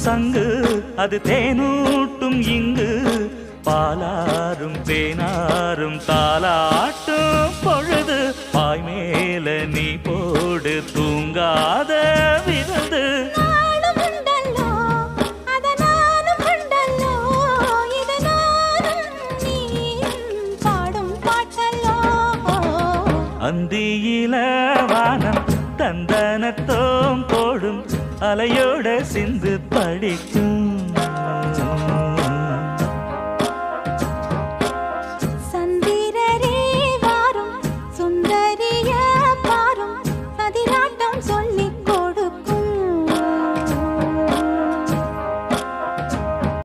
சங்கு அது தேனூட்டும் இங்கு பாலாரும் தேனாரும் தாலாட்டும் பொழுது பாய் மேல நீ போடு தூங்காத விருந்து அந்தியில வானம் தந்தனத்தோம் போடும் அலையோட சிந்து படிக்கும்